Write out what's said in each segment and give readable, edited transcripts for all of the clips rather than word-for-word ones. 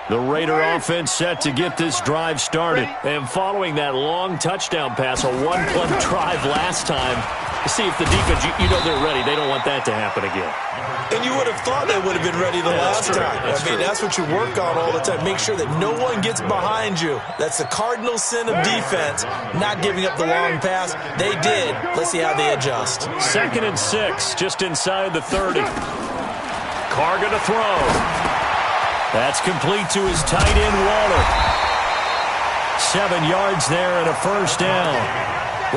The Raider offense set to get this drive started. And following that long touchdown pass, a one-play drive last time, to see if the defense, you know they're ready. They don't want that to happen again. And you would have thought they would have been ready the last time. That's what you work on all the time. Make sure that no one gets behind you. That's the cardinal sin of defense, not giving up the long pass. They did. Let's see how they adjust. 2nd and 6, just inside the 30. Carr going to throw. That's complete to his tight end, Waller. 7 yards there and a first down.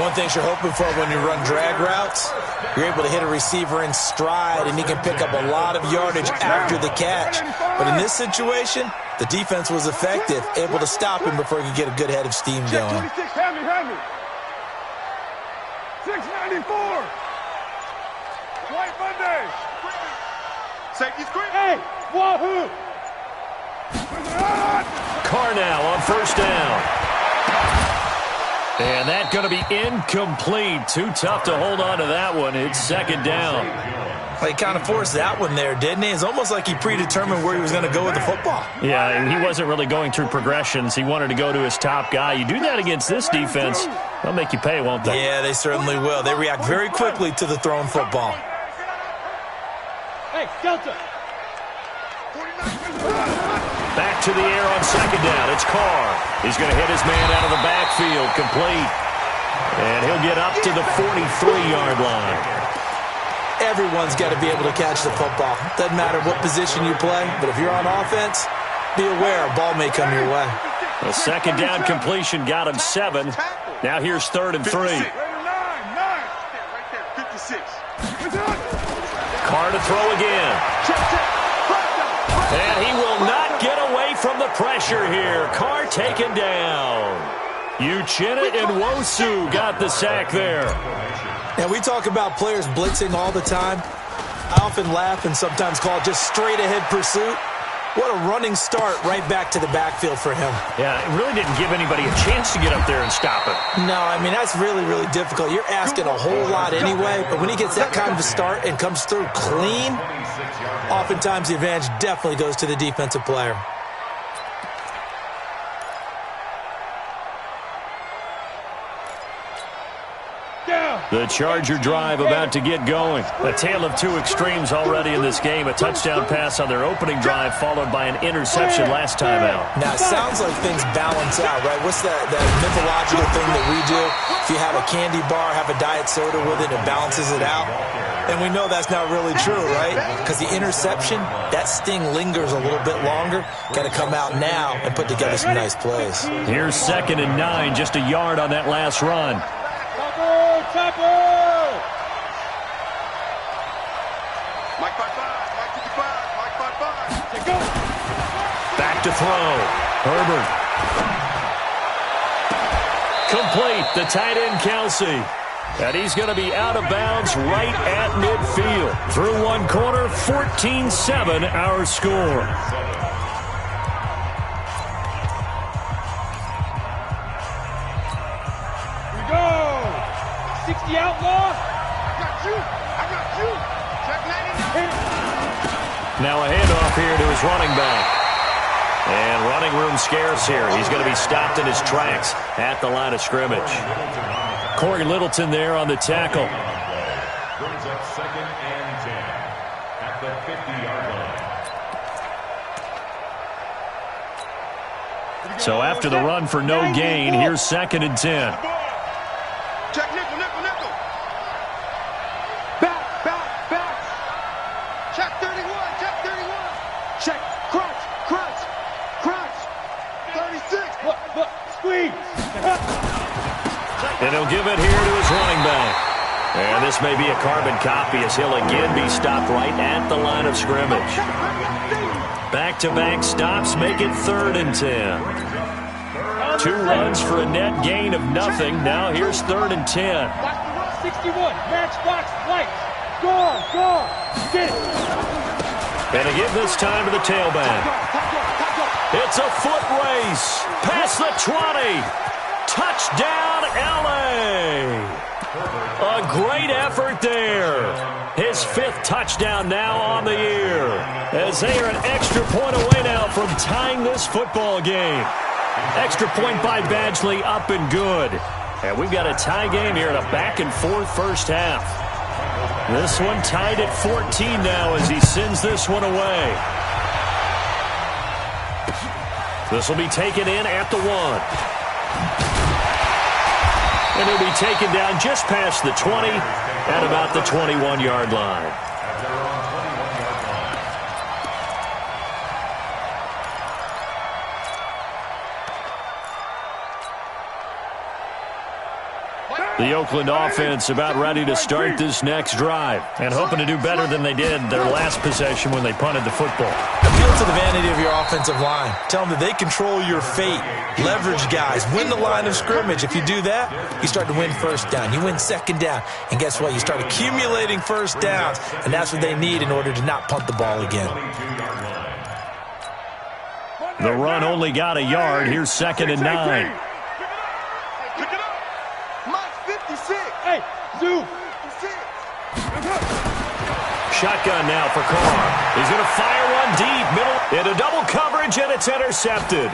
One thing you're hoping for when you run drag routes, you're able to hit a receiver in stride, and he can pick up a lot of yardage after the catch. But in this situation, the defense was effective, able to stop him before he could get a good head of steam going. 26, hand me. 694. White Monday. Safety screen. Hey, wahoo. Carr now on first down. And that's going to be incomplete. Too tough to hold on to that one. It's 2nd down. Well, he kind of forced that one there, didn't he? It's almost like he predetermined where he was going to go with the football. Yeah, he wasn't really going through progressions. He wanted to go to his top guy. You do that against this defense, they'll make you pay, won't they? Yeah, they certainly will. They react very quickly to the thrown football. Hey, Delta. Back to the air on 2nd down. It's Carr. He's going to hit his man out of the backfield. Complete. And he'll get up to the 43-yard line. Everyone's got to be able to catch the football. Doesn't matter what position you play, but if you're on offense, be aware a ball may come your way. A 2nd down completion got him 7. Now here's 3rd and 3. Carr to throw again. And he will not get away from the pressure here. Carr taken down. Uchenna and Nwosu got the sack there. Now, we talk about players blitzing all the time. I often laugh and sometimes call it just straight-ahead pursuit. What a running start right back to the backfield for him. Yeah, it really didn't give anybody a chance to get up there and stop it. No, I mean, that's really, really difficult. You're asking a whole lot anyway, but when he gets that kind of a start and comes through clean, oftentimes the advantage definitely goes to the defensive player. The Charger drive about to get going. A tale of two extremes already in this game. A touchdown pass on their opening drive followed by an interception last time out. Now, it sounds like things balance out, right? What's that mythological thing that we do? If you have a candy bar, have a diet soda with it, it balances it out. And we know that's not really true, right? Because the interception, that sting lingers a little bit longer. Got to come out now and put together some nice plays. Here's 2nd and 9, just a yard on that last run. Back to throw. Herbert. Complete. The tight end, Kelsey. And he's going to be out of bounds right at midfield. Through one quarter, 14-7 our score. Here we go. 60 outlaw. I got you. Check 99. Now a handoff here to his running back. And running room scarce here. He's going to be stopped in his tracks at the line of scrimmage. Corey Littleton there on the tackle. Brings up 2nd and 10 at the 50-yard line. So after the run for no gain, here's 2nd and 10. Check nickel. Back. Check 31. Check crunch. 36. Look, squeeze. And he'll give it here to his running back. And this may be a carbon copy as he'll again be stopped right at the line of scrimmage. Back-to-back stops make it 3rd and 10. 2 runs for a net gain of nothing. Now here's 3rd and 10. 61, matchbox lights. Gone. Get it. And to give this time to the tailback. It's a foot race. Past the 20. Touchdown, L.A. A great effort there. His 5th touchdown now on the year, as they are an extra point away now from tying this football game. Extra point by Badgley, up and good. And we've got a tie game here in a back-and-forth first half. This one tied at 14 now as he sends this one away. This will be taken in at the 1. And he'll be taken down just past the 20 at about the 21-yard line. The Oakland offense about ready to start this next drive and hoping to do better than they did their last possession when they punted the football. Appeal to the vanity of your offensive line. Tell them that they control your fate. Leverage guys. Win the line of scrimmage. If you do that, you start to win first down. You win second down. And guess what? You start accumulating first downs. And that's what they need in order to not punt the ball again. The run only got a yard. Here's 2nd and 9. Hey, Zoo. Shotgun now for Carr. He's going to fire one deep, middle, into double coverage, and it's intercepted.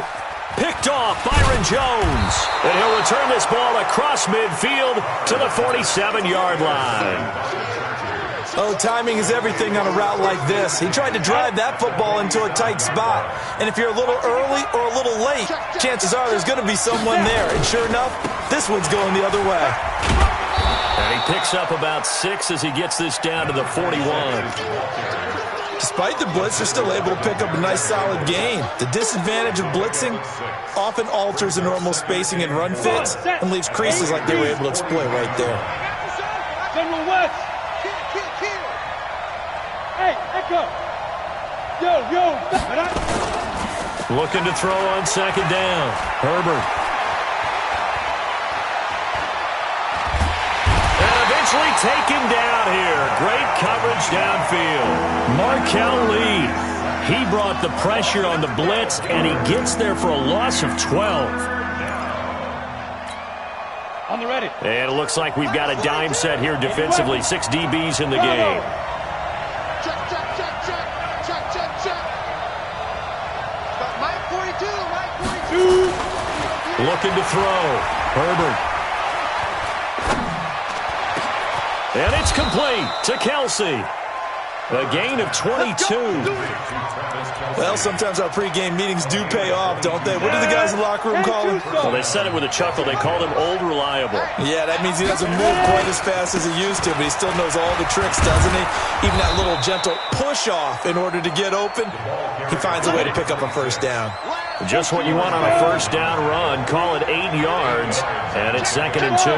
Picked off Byron Jones. And he'll return this ball across midfield to the 47-yard line. Oh, timing is everything on a route like this. He tried to drive that football into a tight spot. And if you're a little early or a little late, chances are there's going to be someone there. And sure enough, this one's going the other way. And he picks up about 6 as he gets this down to the 41. Despite the blitz, they're still able to pick up a nice, solid gain. The disadvantage of blitzing often alters the normal spacing and run fits and leaves creases like they were able to exploit right there. General West. Hey, Echo. Yo. Looking to throw on 2nd down. Herbert. Eventually taken down here. Great coverage downfield. Markel Lee. He brought the pressure on the blitz, and he gets there for a loss of 12. On the ready. And it looks like we've got a dime set here defensively. 6 DBs in the game. Check. Mike 42. Looking to throw. Herbert. And it's complete to Kelsey. A gain of 22. Well, sometimes our pregame meetings do pay off, don't they? What do the guys in the locker room call him? Well, they said it with a chuckle. They called him Old Reliable. Yeah, that means he doesn't move quite as fast as he used to, but he still knows all the tricks, doesn't he? Even that little gentle push-off in order to get open, he finds a way to pick up a first down. Just what you want on a first down run. Call it 8 yards, and it's 2nd and 2.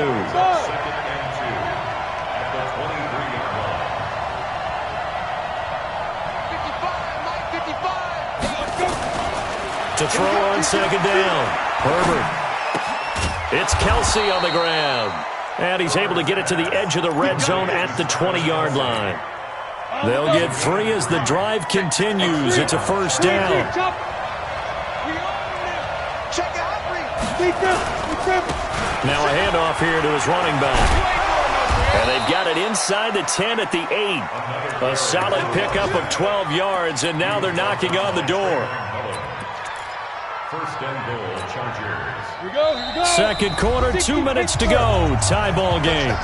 To throw on 2nd down. Herbert. It's Kelsey on the ground. And he's able to get it to the edge of the red zone at the 20-yard line. They'll get 3 as the drive continues. It's a first down. Now a handoff here to his running back. And they've got it inside the 10 at the 8. A solid pickup of 12 yards, and now they're knocking on the door. First and goal, Chargers. Here we go. 2nd quarter, 2 minutes to go. Tie ball game.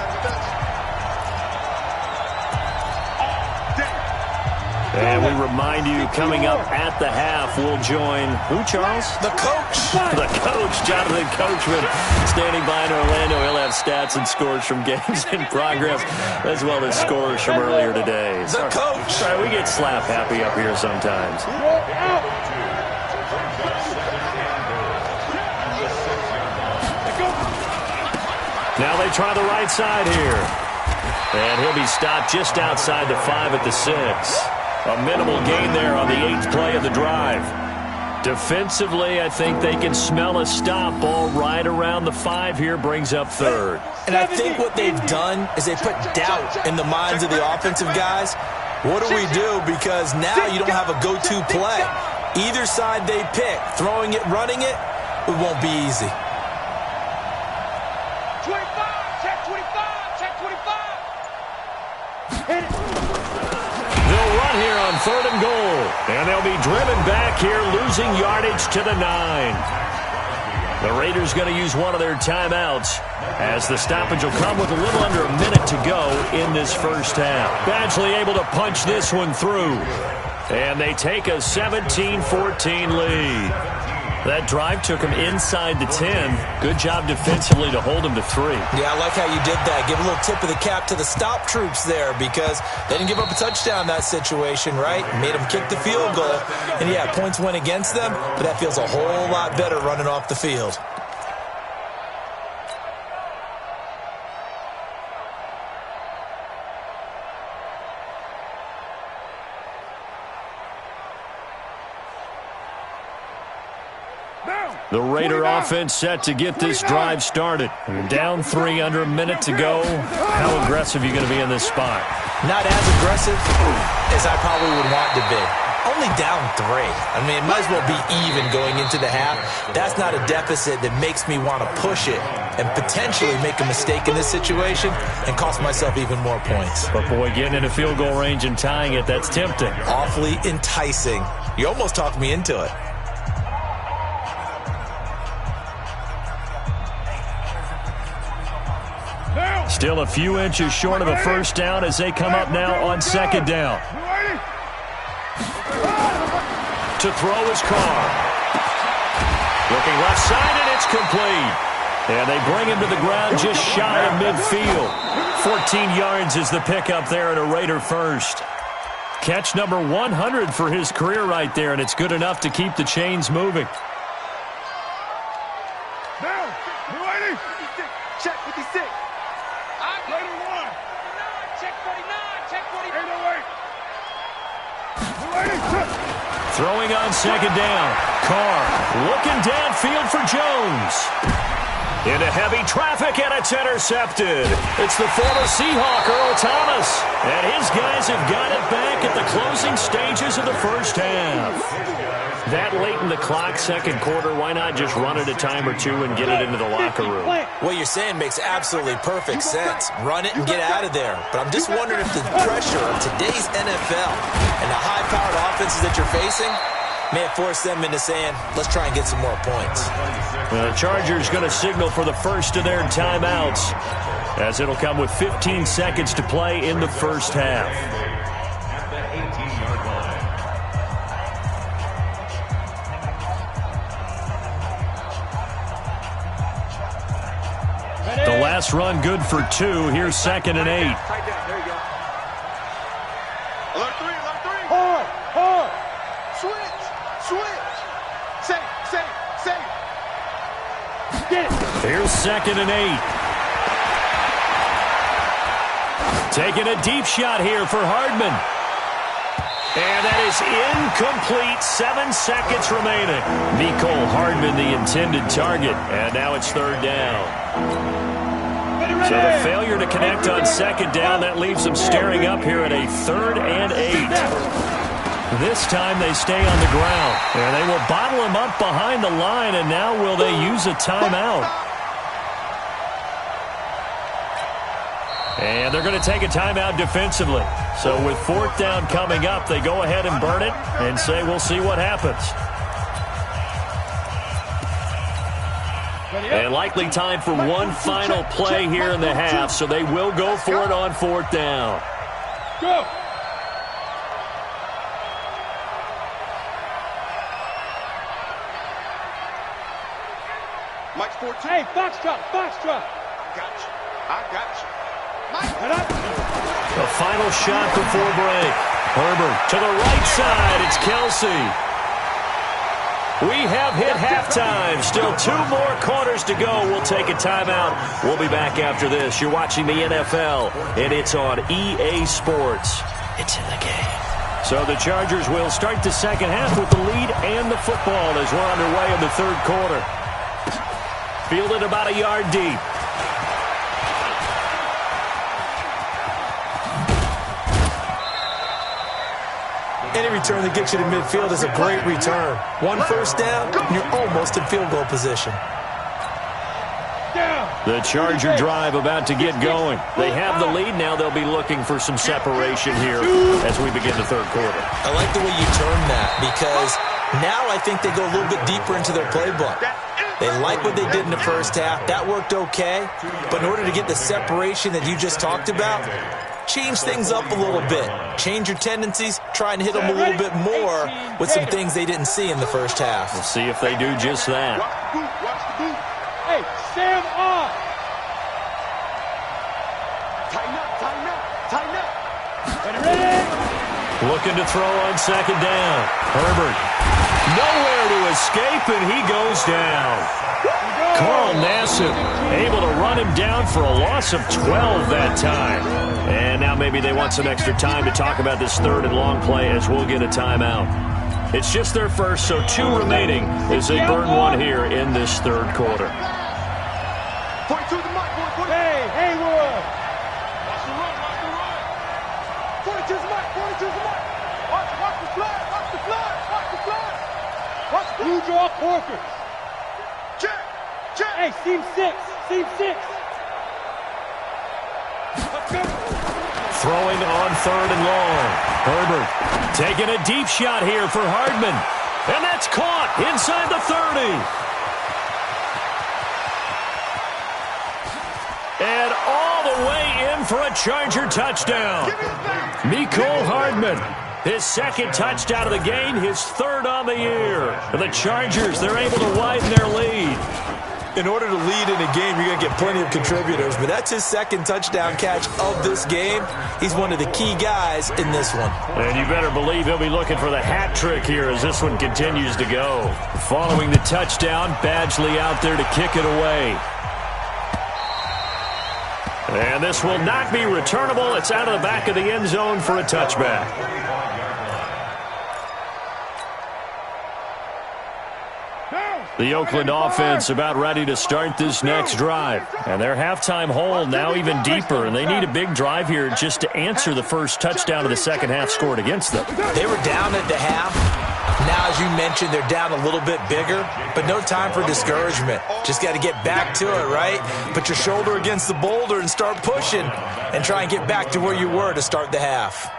And we remind you, coming up at the half, we'll join who, Charles? The coach. The coach, Jonathan Coachman, standing by in Orlando. He'll have stats and scores from games in progress, as well as scores from earlier today. The coach. Sorry, we get slap happy up here sometimes. Now they try the right side here. And he'll be stopped just outside the 5 at the 6. A minimal gain there on the 8th play of the drive. Defensively, I think they can smell a stop. Ball right around the 5 here, brings up 3rd. And I think what they've done is they put doubt in the minds of the offensive guys. What do we do? Because now you don't have a go-to play. Either side they pick, throwing it, running it, it won't be easy. 25, check 25, They'll run here on 3rd and goal. And they'll be driven back here, losing yardage to the 9. The Raiders going to use one of their timeouts as the stoppage will come with a little under a minute to go in this first half. Badgley able to punch this one through. And they take a 17-14 lead. That drive took him inside the 10. Good job defensively to hold him to 3. Yeah, I like how you did that. Give a little tip of the cap to the stop troops there because they didn't give up a touchdown in that situation, right? Made them kick the field goal. And, yeah, points went against them, but that feels a whole lot better running off the field. The Raider offense set to get this drive started. Down 3, under a minute to go. How aggressive are you going to be in this spot? Not as aggressive as I probably would want to be. Only down 3. I mean, it might as well be even going into the half. That's not a deficit that makes me want to push it and potentially make a mistake in this situation and cost myself even more points. But, boy, getting into field goal range and tying it, that's tempting. Awfully enticing. You almost talked me into it. Still a few inches short of a first down as they come up now on 2nd down. To throw his Carr. Looking left side, and it's complete. And they bring him to the ground just shy of midfield. 14 yards is the pickup there, and a Raider first. Catch number 100 for his career right there, and it's good enough to keep the chains moving. Now, you ready? Check 56. I'm ready 1. Check 49. Check 49. 808. You ready? Throwing on 2nd down. Carr looking downfield for Jones. Into heavy traffic, and it's intercepted. It's the former Seahawk, Earl Thomas. And his guys have got it back at the closing stages of the first half. That late in the clock, 2nd quarter, why not just run it a time or two and get it into the locker room? What you're saying makes absolutely perfect sense. Run it and get out of there. But I'm just wondering if the pressure of today's NFL and the high-powered offenses that you're facing may have forced them into saying, let's try and get some more points. The Chargers going to signal for the first of their timeouts as it'll come with 15 seconds to play in the first half. The last run good for 2. Here's 2nd and 8. There you go. Alert 3, alert 3. Hard. Switch. Safe. Get it. Here's 2nd and 8. Taking a deep shot here for Hardman. And that is incomplete. 7 seconds remaining. Nicole Hardman, the intended target. And now it's 3rd down. So the failure to connect on 2nd down, that leaves them staring up here at a 3rd and 8. This time they stay on the ground. And they will bottle him up behind the line, and now will they use a timeout? And they're going to take a timeout defensively. So with 4th down coming up, they go ahead and burn it and say we'll see what happens. And likely time for one final play here in the half, so they will go for it on 4th down. Go. Mike's 14. Hey, Foxtrot. I got you. The final shot before break. Herbert to the right side. It's Kelsey. We have hit halftime. Still 2 more quarters to go. We'll take a timeout. We'll be back after this. You're watching the NFL, and it's on EA Sports. It's in the game. So the Chargers will start the second half with the lead and the football as we're underway in the 3rd quarter. Fielded about a yard deep. Any return that gets you to midfield is a great return. 1 first down, you're almost in field goal position. Down. The Charger drive about to get going. They have the lead now. They'll be looking for some separation here as we begin the third quarter. I like the way you turn that because now I think they go a little bit deeper into their playbook. They like what they did in the first half. That worked okay. But in order to get the separation that you just talked about, change things up a little bit. Change your tendencies. Try and hit them a little bit more with some things they didn't see in the first half. We'll see if they do just that. Hey, Sam on. Tighten up, tighten up, tighten up. Ready? Looking to throw on second down. Herbert. Nowhere to escape, and he goes down. Carl Nassib able to run him down for a loss of 12 that time. And now maybe they want some extra time to talk about this third and long play as we'll get a timeout. It's just their first, so 2 remaining as they burn one here in this third quarter. 42 to the mic, boy. Hey, Haywood. Watch the run, watch the run. 42 to the mic, 42 to the mic. Watch the flag, watch the flag, watch the flag. Watch the blue draw Corkers. Check, check. Hey, seam 6, seam 6. Let's go. Throwing on third and long. Herbert taking a deep shot here for Hardman. And that's caught inside the 30. And all the way in for a Charger touchdown. Mecole Hardman, his second touchdown of the game, his third on the year. The Chargers, they're able to widen their lead. In order to lead in a game, you're going to get plenty of contributors, but that's his second touchdown catch of this game. He's one of the key guys in this one. And you better believe he'll be looking for the hat trick here as this one continues to go. Following the touchdown, Badgley out there to kick it away. And this will not be returnable. It's out of the back of the end zone for a touchback. The Oakland offense about ready to start this next drive. And their halftime hole now even deeper, and they need a big drive here just to answer the first touchdown of the second half scored against them. They were down at the half. Now, as you mentioned, they're down a little bit bigger, but no time for discouragement. Just got to get back to it, right? Put your shoulder against the boulder and start pushing and try and get back to where you were to start the half.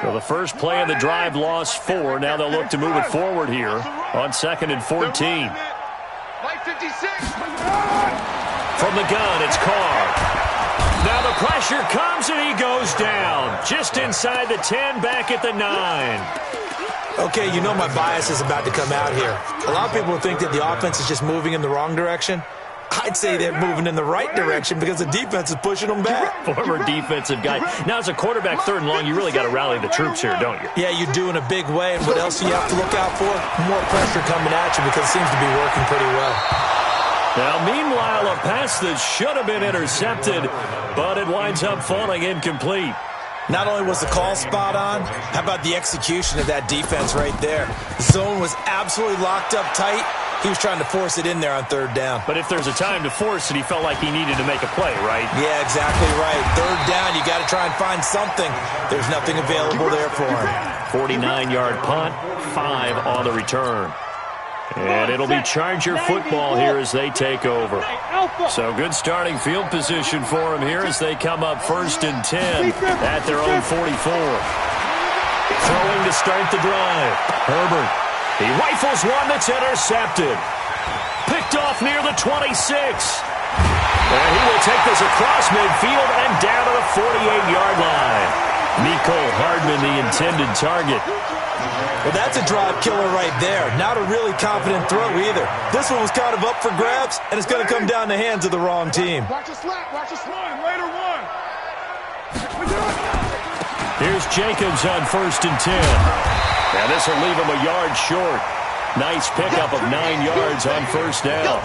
So the first play of the drive lost 4. Now they'll look to move it forward here on 2nd and 14. From the gun, it's Carr. Now the pressure comes and he goes down. Just inside the 10, back at the 9. Okay, you know my bias is about to come out here. A lot of people think that the offense is just moving in the wrong direction. I'd say they're moving in the right direction because the defense is pushing them back. Former defensive guy. Now, as a quarterback, third and long, you really got to rally the troops here, don't you? Yeah, you do in a big way. And what else do you have to look out for? More pressure coming at you because it seems to be working pretty well. Now, meanwhile, a pass that should have been intercepted, but it winds up falling incomplete. Not only was the call spot on, how about the execution of that defense right there? The zone was absolutely locked up tight. He was trying to force it in there on third down. But if there's a time to force it, he felt like he needed to make a play, right? Yeah, exactly right. Third down, you got to try and find something. There's nothing available there for him. 49-yard punt, 5 on the return. And it'll be Charger football here as they take over. So good starting field position for them here as they come up 1st and 10 at their own 44. Throwing to start the drive. Herbert. He rifles one that's intercepted. Picked off near the 26. And he will take this across midfield and down to the 48-yard line. Mecole Hardman, the intended target. Well, that's a drive killer right there. Not a really confident throw either. This one was kind of up for grabs, and it's going to come down the hands of the wrong team. Watch the slap, watch the slide, later one. Here's Jacobs on 1st and 10. Now this will leave him a yard short. Nice pickup of 9 yards on 1st down.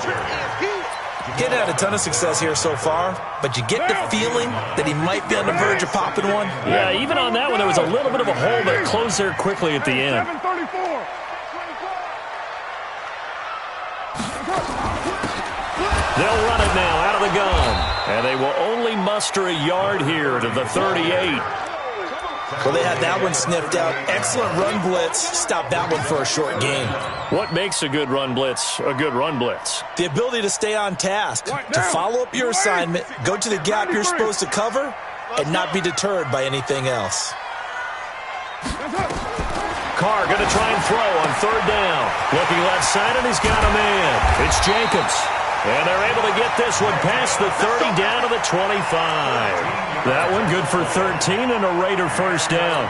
Getting had a ton of success here so far, but you get the feeling that he might be on the verge of popping one. Yeah, even on that one, there was a little bit of a hole, but it closed there quickly at the end. They'll run it now out of the gun, and they will only muster a yard here to the 38. Well, they had that one sniffed out. Excellent run blitz. Stop that one for a short gain. What makes a good run blitz a good run blitz? The ability to stay on task, to follow up your assignment, go to the gap you're supposed to cover, and not be deterred by anything else. Carr going to try and throw on third down. Looking left side, and he's got a man. It's Jacobs. And they're able to get this one past the 30 down to the 25. That one good for 13 and a Raider first down.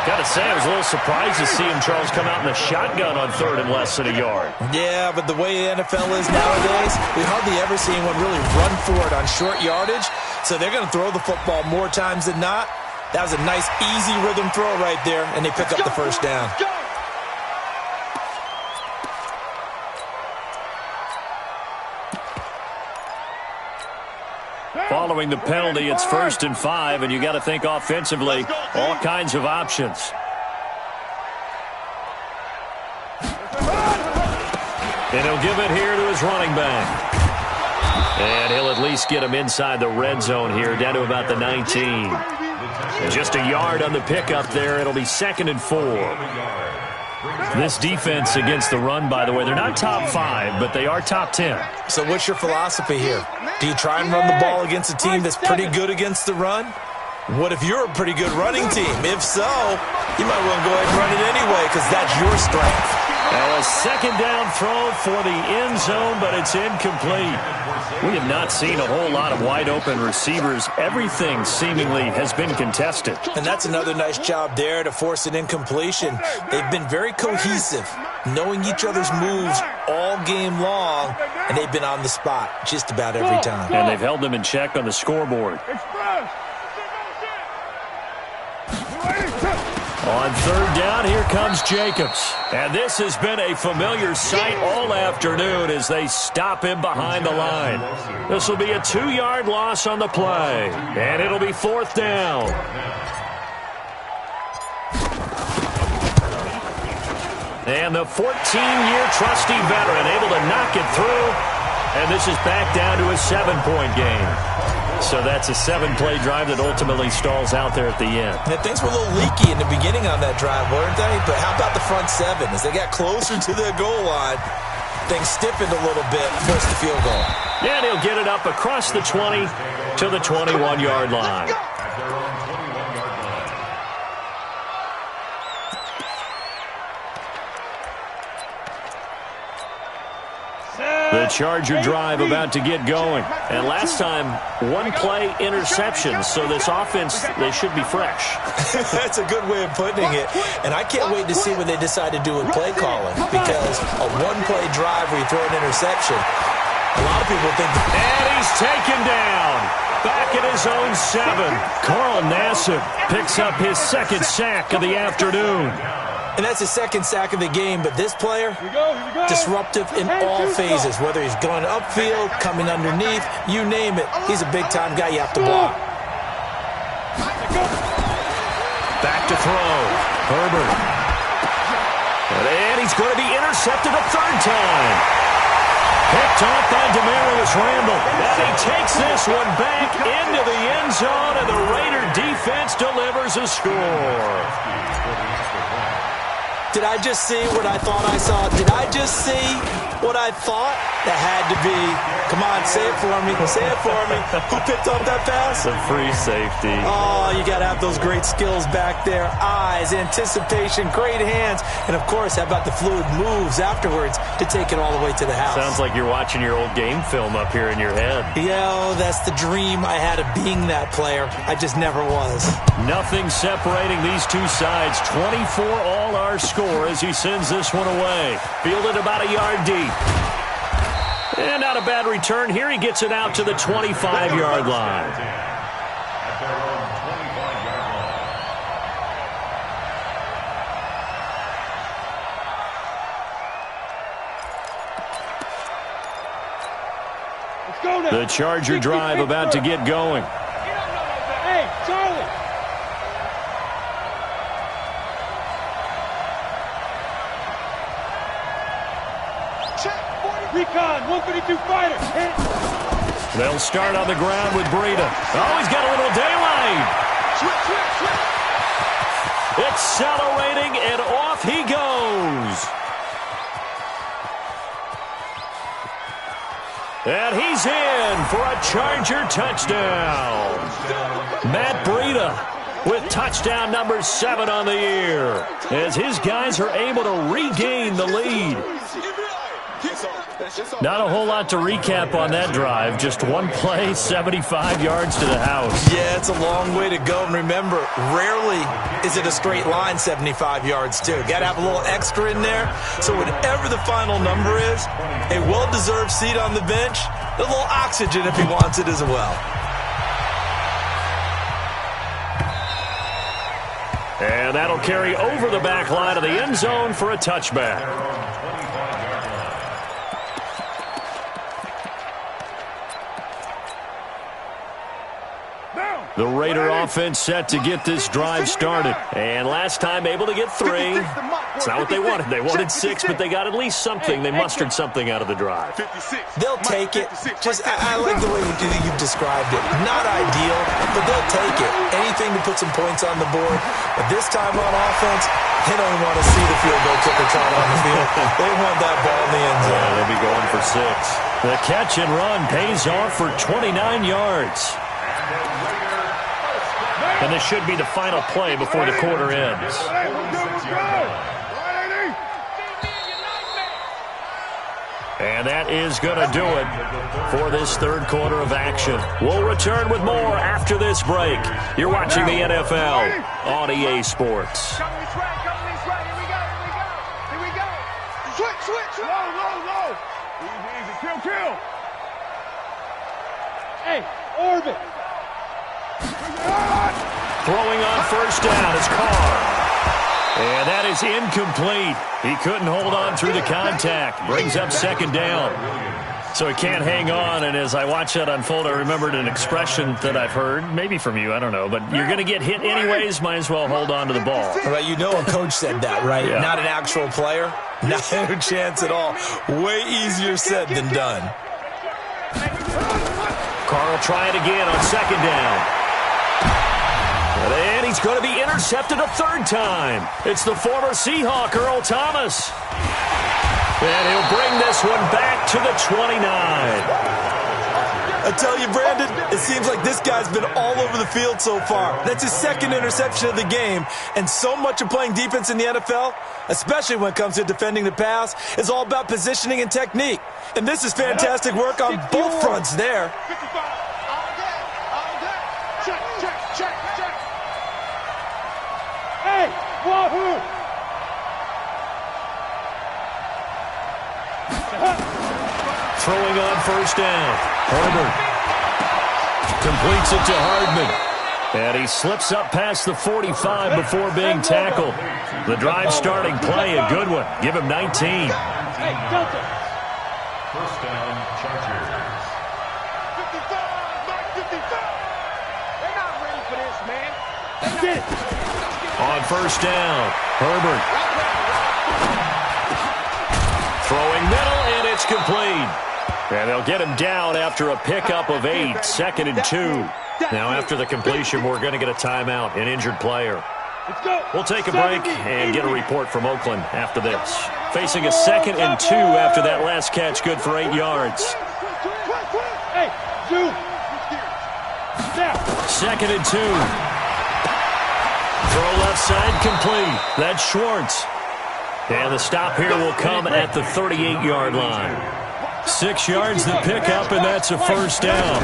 Got to say, I was a little surprised to see him, Charles, come out in the shotgun on third and less than a yard. Yeah, but the way the NFL is nowadays, we hardly ever see anyone really run for it on short yardage. So they're going to throw the football more times than not. That was a nice, easy rhythm throw right there, and they pick up the first down. Following the penalty, it's 1st and 5, and you got to think offensively, all kinds of options. And he'll give it here to his running back. And he'll at least get him inside the red zone here, down to about the 19. And just a yard on the pickup there. It'll be 2nd and 4. This defense against the run, by the way, they're not top 5, but they are top 10. So what's your philosophy here? Do you try and run the ball against a team that's pretty good against the run? What if you're a pretty good running team? If so, you might want to go ahead and run it anyway because that's your strength. Now a second down throw for the end zone, but it's incomplete. We have not seen a whole lot of wide open receivers. Everything seemingly has been contested. And that's another nice job there to force an incompletion. They've been very cohesive, knowing each other's moves all game long, and they've been on the spot just about every time. And they've held them in check on the scoreboard. On third down, here comes Jacobs. And this has been a familiar sight all afternoon as they stop him behind the line. This will be a 2-yard loss on the play. And it'll be 4th down. And the 14-year trusty veteran able to knock it through. And this is back down to a 7-point game. So that's a 7-play drive that ultimately stalls out there at the end. And things were a little leaky in the beginning on that drive, weren't they? But how about the front 7? As they got closer to the goal line, things stiffened a little bit, forced the field goal. And he'll get it up across the 20 to the 21-yard line. The Charger drive about to get going. And last time, 1-play interception. So this offense, they should be fresh. That's a good way of putting it. And I can't wait to see what they decide to do with play calling. Because a 1-play drive where you throw an interception, a lot of people think... And he's taken down. Back at his own 7. Carl Nassib picks up his 2nd sack of the afternoon. And that's his 2nd sack of the game, but this player, disruptive in all phases, whether he's going upfield, coming underneath, you name it. He's a big-time guy you have to block. Back to throw. Herbert. And he's going to be intercepted a 3rd time. Picked off by Demarius Randall. And he takes this one back into the end zone, and the Raider defense delivers a score. Did I just see what I thought I saw? Did I just see what I thought? That had to be. Come on, say it for me. Say it for me. Who picked up that pass? The free safety. Oh, you got to have those great skills back there. Eyes, anticipation, great hands. And, of course, how about the fluid moves afterwards to take it all the way to the house? Sounds like you're watching your old game film up here in your head. Yeah, that's the dream I had of being that player. I just never was. Nothing separating these two sides. 24 all our score as he sends this one away. Fielded about a yard deep. And not a bad return. Here he gets it out to the 25-yard line. The Charger drive about to get going. Hey, Charlie. Recon, 132 fighter. They'll start on the ground with Breida. Oh, he's got a little daylight. Accelerating, and off he goes. And he's in for a Charger touchdown. Matt Breida with touchdown number 7 on the year, as his guys are able to regain the lead. Not a whole lot to recap on that drive. Just one play, 75 yards to the house. Yeah, it's a long way to go. And remember, rarely is it a straight line 75 yards, too. Got to have a little extra in there. So whatever the final number is, a well-deserved seat on the bench, a little oxygen if he wants it as well. And that'll carry over the back line of the end zone for a touchback. The Raider offense set to get this drive started. And last time able to get 3. It's not what they wanted. They wanted 6, but they got at least something. They mustered something out of the drive. They'll take it. I like the way you've described it. Not ideal, but they'll take it. Anything to put some points on the board. But this time on offense, they don't want to see the field goal kicker trot on the field. They want that ball in the end zone. Yeah, they'll be going for 6. The catch and run pays off for 29 yards. And this should be the final play before the quarter ends. And that is going to do it for this third quarter of action. We'll return with more after this break. You're watching the NFL on EA Sports. Here we go. Switch. Low. Easy. Kill. Hey, orbit. Throwing on first down is Carr. And that is incomplete. He couldn't hold on through the contact. Brings up second down. So he can't hang on, and as I watch that unfold, I remembered an expression that I've heard, maybe from you, I don't know, but you're going to get hit anyways, might as well hold on to the ball. Right, you know a coach said that, right? Yeah. Not an actual player. Not a chance at all. Way easier said than done. Carr will try it again on second down. And he's going to be intercepted a third time. It's the former Seahawk, Earl Thomas. And he'll bring this one back to the 29. I tell you, Brandon, it seems like this guy's been all over the field so far. That's his second interception of the game. And so much of playing defense in the NFL, especially when it comes to defending the pass, is all about positioning and technique. And this is fantastic work on both fronts there. Hey, wahoo! Throwing on first down. Herbert completes it to Hardman. And he slips up past the 45 before being tackled. The drive starting play, a good one. Give him 19. Hey, Delta. First down, Chargers. 55. They're not ready for this, man. Get it. On first down, Herbert. Throwing middle, and it's complete. And they'll get him down after a pickup of 8, 2nd and 2. Now after the completion, we're going to get a timeout, an injured player. We'll take a break and get a report from Oakland after this. Facing a 2nd and 2 after that last catch, good for 8 yards. Hey, Zoom. 2nd and 2. Throw left side complete. That's Schwartz. And the stop here will come at the 38-yard line. 6 yards the pickup, and that's a first down.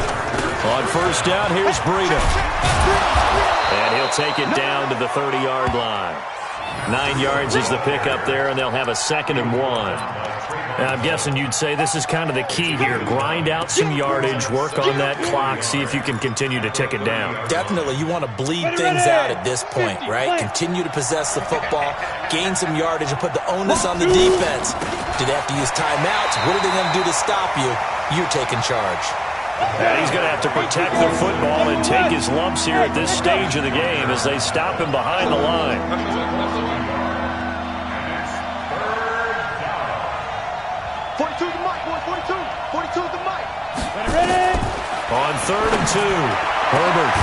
On first down, here's Breida. And he'll take it down to the 30-yard line. 9 yards is the pickup there, and they'll have a 2nd and 1. And I'm guessing you'd say this is kind of the key here. Grind out some yardage, work on that clock, see if you can continue to tick it down. Definitely, you want to bleed things out at this point, right? Continue to possess the football, gain some yardage, and put the onus on the defense. Do they have to use timeouts? What are they going to do to stop you? You're taking charge. And he's going to have to protect the football and take his lumps here at this stage of the game as they stop him behind the line. 42 the mic, boy. 42 the mic. On 3rd and 2. Herbert.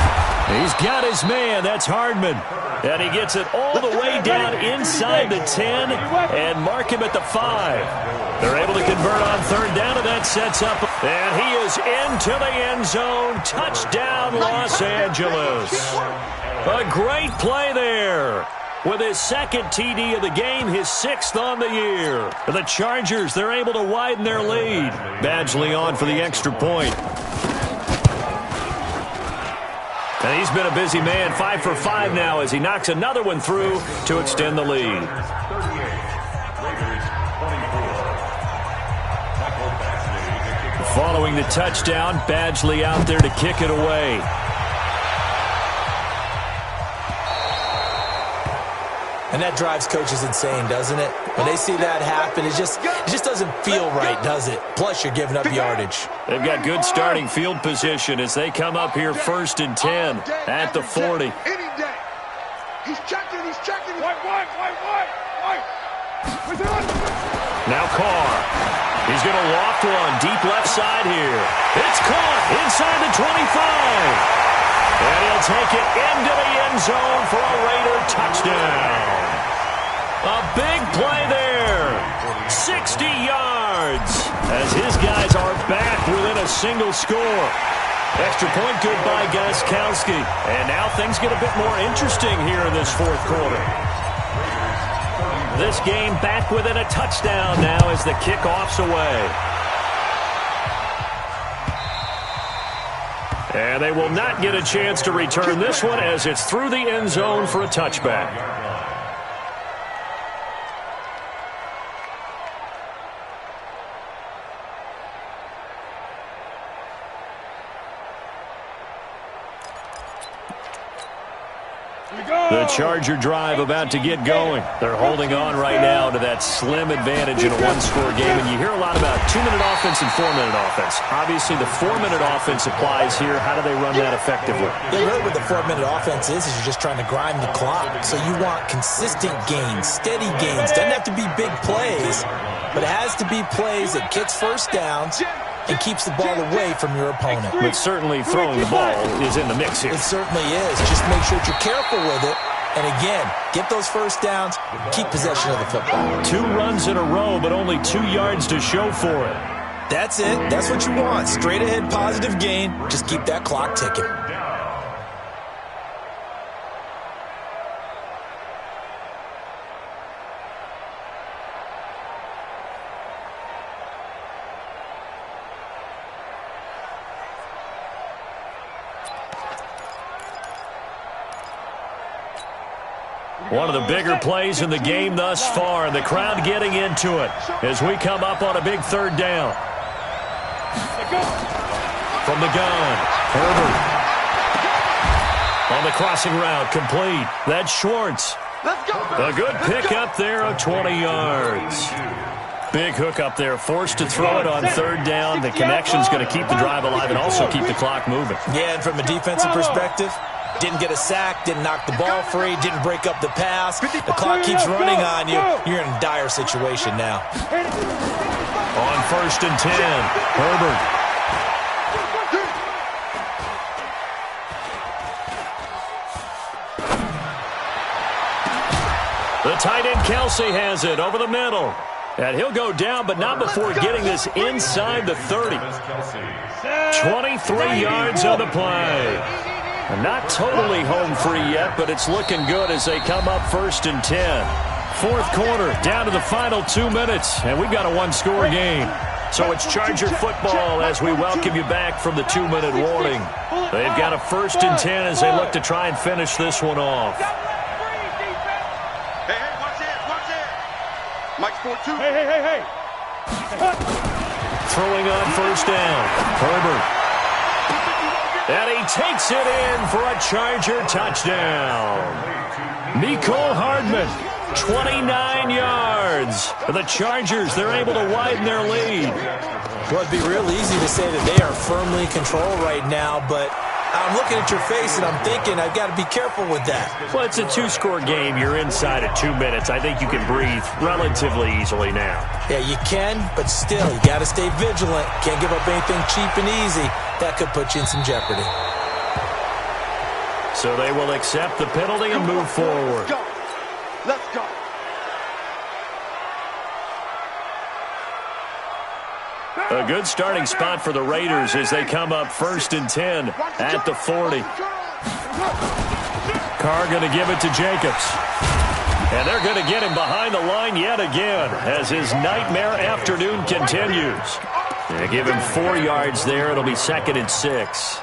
He's got his man. That's Hardman. And he gets it all the way down inside the 10 and mark him at the 5. They're able to convert on third down, and that sets up. And he is into the end zone. Touchdown, Los Angeles. A great play there. With his second TD of the game, his 6th on the year. The Chargers, they're able to widen their lead. Badgley on for the extra point. And he's been a busy man, 5 for 5 now as he knocks another one through to extend the lead. Following the touchdown, Badgley out there to kick it away. And that drives coaches insane, doesn't it? When they see that happen, it just doesn't feel right, does it? Plus, you're giving up yardage. They've got good starting field position as they come up here 1st and 10 at the 40. He's checking. White. Now Carr. He's going to loft one deep left side here. It's caught inside the 25. And he'll take it into the end zone for a Raider touchdown. A big play there. 60 yards as his guys are back within a single score. Extra point good by Gostkowski. And now things get a bit more interesting here in this 4th quarter. This game back within a touchdown now as the kickoff's away. And they will not get a chance to return this one as it's through the end zone for a touchback. The Charger drive about to get going. They're holding on right now to that slim advantage in a one-score game. And you hear a lot about 2-minute offense and 4-minute offense. Obviously, the 4-minute offense applies here. How do they run that effectively? Yeah, really what the 4-minute offense is you're just trying to grind the clock. So you want consistent gains, steady gains. Doesn't have to be big plays, but it has to be plays that gets first downs and keeps the ball away from your opponent. But certainly throwing the ball is in the mix here. It certainly is. Just make sure that you're careful with it. And again, get those first downs, keep possession of the football. 2 runs in a row, but only 2 yards to show for it. That's it. That's what you want. Straight ahead, positive gain. Just keep that clock ticking. One of the bigger plays in the game thus far, and the crowd getting into it as we come up on a big 3rd down. From the gun, Herbert. On the crossing route, complete. That's Schwartz. A good pick up there of 20 yards. Big hook up there, forced to throw it on 3rd down. The connection's going to keep the drive alive and also keep the clock moving. Yeah, and from a defensive perspective, didn't get a sack, didn't knock the ball free, didn't break up the pass. The clock keeps running on you. You're in a dire situation now. On 1st and 10, Herbert. The tight end Kelsey has it over the middle. And he'll go down, but not before getting this inside the 30. 23 yards on the play. Not totally home free yet, but it's looking good as they come up 1st and 10. 4th quarter, down to the final 2 minutes, and we've got a one-score game. So it's Charger football as we welcome you back from the 2-minute warning. They've got a 1st and 10 as they look to try and finish this one off. Hey, watch it. Mike's 4-2. Hey. Throwing on 1st down, Herbert. And he takes it in for a Charger touchdown. Mecole Hardman, 29 yards. The Chargers, they're able to widen their lead. Well, it'd be real easy to say that they are firmly in control right now, but I'm looking at your face and I'm thinking I've got to be careful with that. Well, it's a 2-score game. You're inside of 2 minutes. I think you can breathe relatively easily now. Yeah, you can, but still, you got to stay vigilant. Can't give up anything cheap and easy. That could put you in some jeopardy. So they will accept the penalty and move forward. Let's go. Let's go. A good starting spot for the Raiders as they come up 1st and 10 at the 40. Carr going to give it to Jacobs. And they're going to get him behind the line yet again as his nightmare afternoon continues. They give him 4 yards there. It'll be 2nd and 6.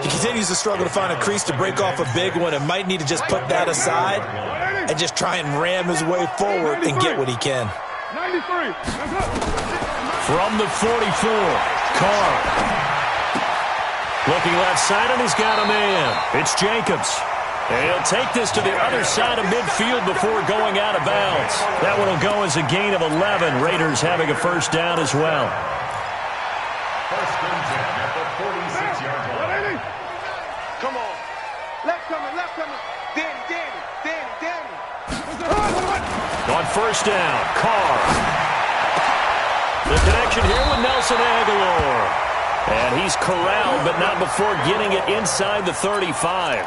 He continues to struggle to find a crease to break off a big one and might need to just put that aside and just try and ram his way forward and get what he can. 93. From the 44, Carr. Looking left side, and he's got a man. It's Jacobs. And he'll take this to the other side of midfield before going out of bounds. That one will go as a gain of 11. Raiders having a 1st down as well. 1st and 10 at the 46-yard line. Come on. Left coming, left coming. Danny. On 1st down, Carr. The connection here with Nelson Aguilar. And he's corralled, but not before getting it inside the 35.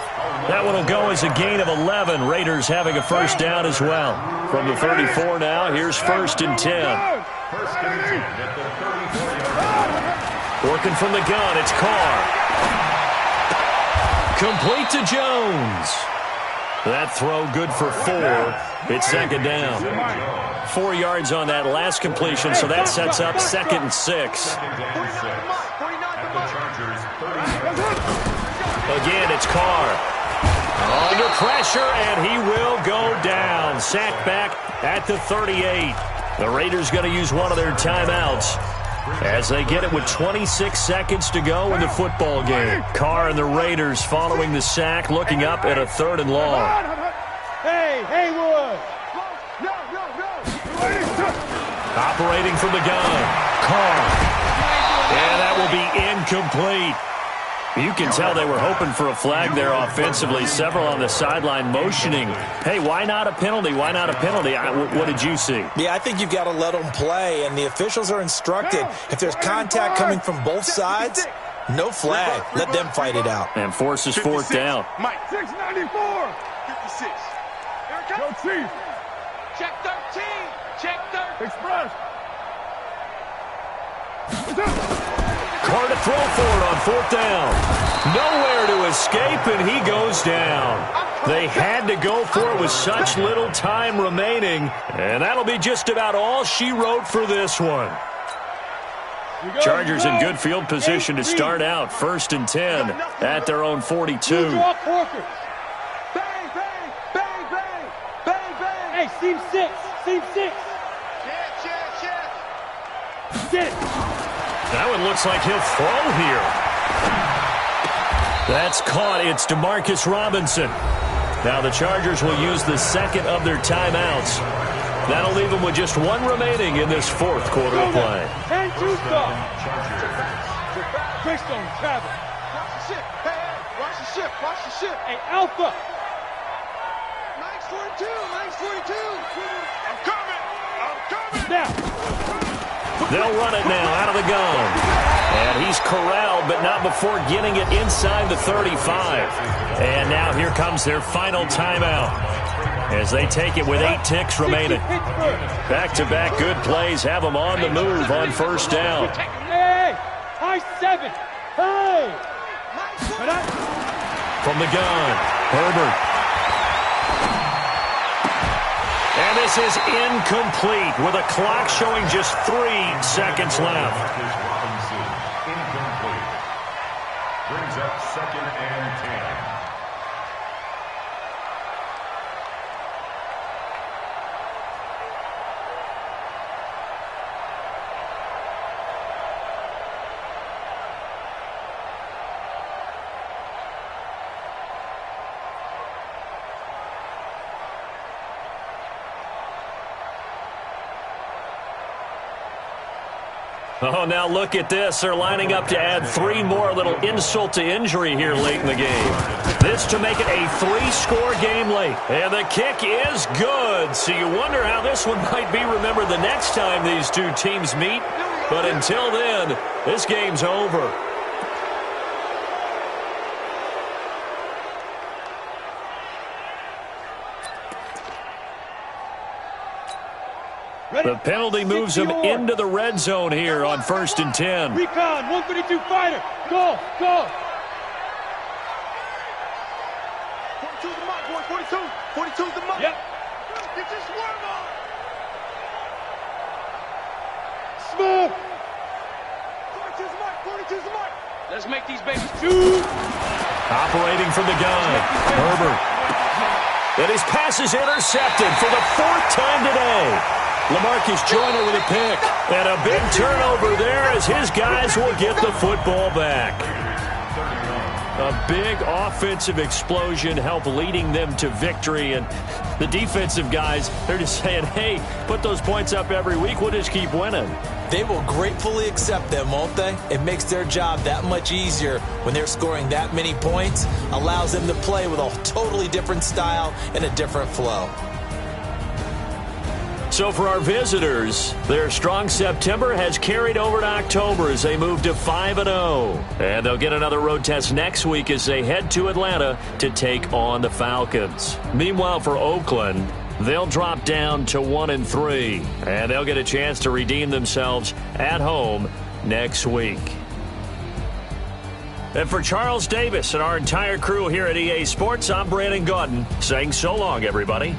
That one will go as a gain of 11. Raiders having a 1st down as well. From the 34 now, here's 1st and 10. 1st and 10 at the 34-yard line. Working from the gun, it's Carr. Complete to Jones. That throw good for 4. It's 2nd down. 4 yards on that last completion, so that sets up 2nd and 6. At the Chargers' 30-yard line. Again, it's Carr. Under pressure, and he will go down. Sacked back at the 38. The Raiders going to use one of their timeouts as they get it with 26 seconds to go in the football game. Carr and the Raiders following the sack, looking up at a 3rd and long. Hey, Haywood. Operating from the gun, Carr. And that will be incomplete. You can tell they were hoping for a flag there offensively. Several on the sideline motioning. Hey, why not a penalty? Why not a penalty? What did you see? Yeah, I think you've got to let them play, and the officials are instructed. If there's contact coming from both sides, no flag. Let them fight it out. And forces 4th down. Mike, 694. 56. Here it comes. Go Chief. Check 13. Check 13. Express. Carr to throw for it on 4th down. Nowhere to escape, and he goes down. They had to go for it with such little time remaining, and that'll be just about all she wrote for this one. Chargers in good field position to start out. 1st and 10 at their own 42. Bang, bang, bang, bang, bang, bang. Hey, seam 6. Get it. That one looks like he'll throw here. That's caught. It's DeMarcus Robinson. Now the Chargers will use the 2nd of their timeouts. That'll leave them with just 1 remaining in this 4th quarter of play. And 2 stop. Crystal, Travis. Watch the ship. Hey, watch the ship. Hey, Alpha. 942. I'm coming. Now. They'll run it now out of the gun. And he's corralled, but not before getting it inside the 35. And now here comes their final timeout as they take it with 8 ticks remaining. Back-to-back good plays have them on the move on 1st down. Hey, high 7. Hey. From the gun, Herbert. And this is incomplete with a clock showing just 3 seconds left. Incomplete. Brings up 2nd and 10. Oh, now look at this. They're lining up to add 3 more, little insult to injury here late in the game. This to make it a 3-score game late. And the kick is good. So you wonder how this one might be remembered the next time these two teams meet. But until then, this game's over. The penalty moves him into the red zone here on 1st and 10. Recon, 132 fighter. Go, go. 42 the mark, boy. 42. 42's the mark. Yep. Get your swerve on. Smooth. 42's the mark. 42's the mark. Let's make these babies shoot. Operating from the gun, Herbert. And his pass is intercepted for the 4th time today. LaMarcus Joyner with a pick. And a big turnover there as his guys will get the football back. A big offensive explosion helped leading them to victory. And the defensive guys, they're just saying, hey, put those points up every week. We'll just keep winning. They will gratefully accept them, won't they? It makes their job that much easier when they're scoring that many points. Allows them to play with a totally different style and a different flow. So for our visitors, their strong September has carried over to October as they move to 5-0. And they'll get another road test next week as they head to Atlanta to take on the Falcons. Meanwhile, for Oakland, they'll drop down to 1-3. And they'll get a chance to redeem themselves at home next week. And for Charles Davis and our entire crew here at EA Sports, I'm Brandon Gaudin saying so long, everybody.